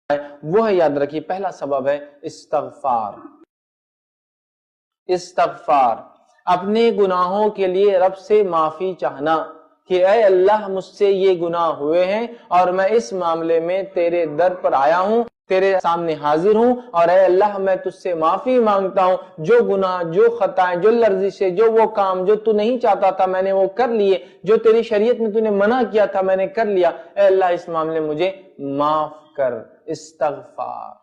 وہ ہے، یاد رکھیے، پہلا سبب ہے استغفار۔ استغفار، اپنے گناہوں کے لیے رب سے معافی چاہنا کہ اے اللہ مجھ سے یہ گناہ ہوئے ہیں اور میں اس معاملے میں تیرے در پر آیا ہوں، تیرے سامنے حاضر ہوں، اور اے اللہ میں تجھ سے معافی مانگتا ہوں، جو گناہ، جو خطائیں، جو لرزشیں، جو وہ کام جو تو نہیں چاہتا تھا میں نے وہ کر لیے، جو تیری شریعت میں تو نے منع کیا تھا میں نے کر لیا، اے اللہ اس معاملے مجھے معاف کر۔ استغفار،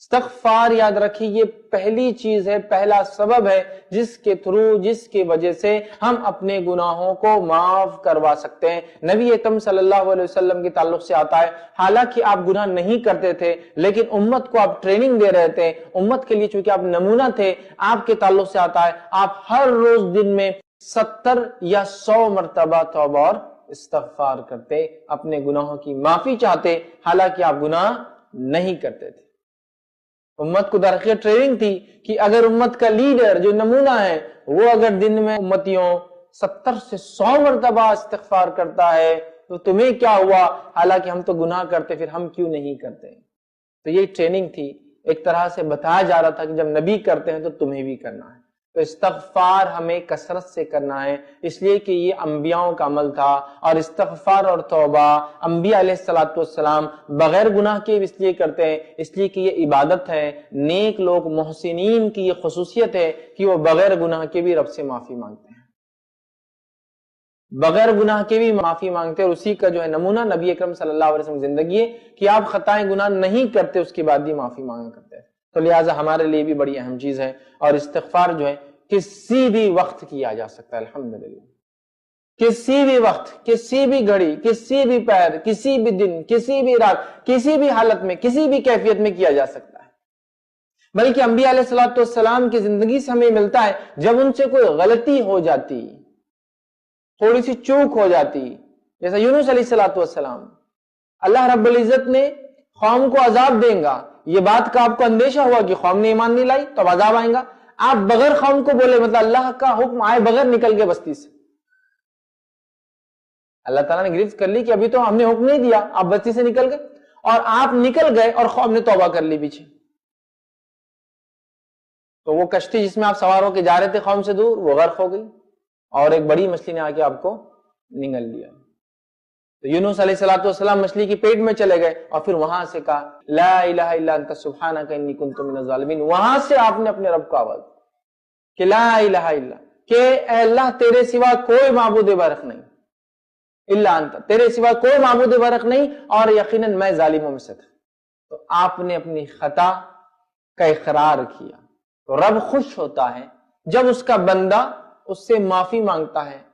استغفار یاد رکھیے یہ پہلی چیز ہے، پہلا سبب ہے جس کے تھرو، جس کی وجہ سے ہم اپنے گناہوں کو معاف کروا سکتے ہیں۔ نبی اکرم صلی اللہ علیہ وسلم کے تعلق سے آتا ہے، حالانکہ آپ گناہ نہیں کرتے تھے لیکن امت کو آپ ٹریننگ دے رہے تھے، امت کے لیے چونکہ آپ نمونہ تھے، آپ کے تعلق سے آتا ہے آپ ہر روز دن میں 70 یا 100 مرتبہ توبہ اور استغفار کرتے، اپنے گناہوں کی معافی چاہتے، حالانکہ آپ گناہ نہیں کرتے تھے۔ امت کو درخیر ٹریننگ تھی کہ اگر امت کا لیڈر جو نمونہ ہے وہ اگر دن میں امتیوں 70 سے 100 مرتبہ استغفار کرتا ہے تو تمہیں کیا ہوا، حالانکہ ہم تو گناہ کرتے، پھر ہم کیوں نہیں کرتے؟ تو یہ ٹریننگ تھی، ایک طرح سے بتایا جا رہا تھا کہ جب نبی کرتے ہیں تو تمہیں بھی کرنا ہے۔ تو استغفار ہمیں کثرت سے کرنا ہے، اس لیے کہ یہ انبیاءوں کا عمل تھا، اور استغفار اور توبہ انبیاء علیہ السلام بغیر گناہ کے اس لیے کرتے ہیں، اس لیے کہ یہ عبادت ہے۔ نیک لوگ، محسنین کی یہ خصوصیت ہے کہ وہ بغیر گناہ کے بھی رب سے معافی مانگتے ہیں، بغیر گناہ کے بھی معافی مانگتے ہیں، اور اسی کا جو ہے نمونہ نبی اکرم صلی اللہ علیہ وسلم زندگی ہے کہ آپ خطائیں گناہ نہیں کرتے، اس کے بعد بھی معافی مانگا کرتے ہیں۔ تو لہٰذا ہمارے لیے بھی بڑی اہم چیز ہے، اور استغفار جو ہے کسی بھی وقت کیا جا سکتا ہے، الحمدللہ، کسی بھی وقت، کسی بھی گھڑی، کسی بھی پیر، کسی بھی دن، کسی بھی رات، کسی بھی حالت میں، کسی بھی کیفیت میں کیا جا سکتا ہے۔ بلکہ انبیاء علیہ السلام کی زندگی سے ہمیں ملتا ہے جب ان سے کوئی غلطی ہو جاتی، تھوڑی سی چوک ہو جاتی، جیسا یونس علیہ السلام، اللہ رب العزت نے قوم کو عذاب دیں گا، یہ بات کا آپ کو اندیشہ ہوا کہ قوم نے ایمان نہیں لائی تو اب عذاب آئیں گا، آپ بغیر قوم کو بولے، مطلب اللہ کا حکم آئے بغیر نکل گئے بستی سے، اللہ تعالیٰ نے گرفت کر لی کہ ابھی تو ہم نے حکم نہیں دیا، آپ بستی سے نکل گئے، اور آپ نکل گئے اور قوم نے توبہ کر لی پیچھے، تو وہ کشتی جس میں آپ سوار ہو کے جا رہے تھے قوم سے دور، وہ غرق ہو گئی، اور ایک بڑی مچھلی نے آ کے آپ کو نگل لیا۔ تو یونس علیہ السلام مچھلی کی پیٹ میں چلے گئے، اور پھر وہاں سے کہا لا الہ الا انت سبحانک انی کنت من الظالمین، وہاں سے آپ نے اپنے رب کو آواز کہ لا الہ الا، کہ اے اللہ تیرے سوا کوئی معبود برحق نہیں، الا انت، تیرے سوا کوئی معبود برحق نہیں، اور یقیناً میں ظالموں میں سے تھا۔ تو آپ نے اپنی خطا کا اقرار کیا، تو رب خوش ہوتا ہے جب اس کا بندہ اس سے معافی مانگتا ہے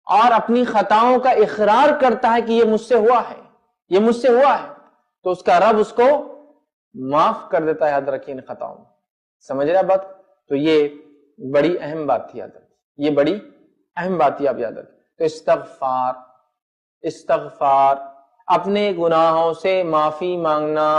اور اپنی خطاؤں کا اقرار کرتا ہے کہ یہ مجھ سے ہوا ہے، یہ مجھ سے ہوا ہے، تو اس کا رب اس کو معاف کر دیتا ہے۔ یاد رکھیں ان خطاؤں، سمجھ رہے بات؟ تو یہ بڑی اہم بات تھی، یاد رکھیں، یہ بڑی اہم بات تھی، آپ یاد رکھیں۔ تو استغفار، استغفار، اپنے گناہوں سے معافی مانگنا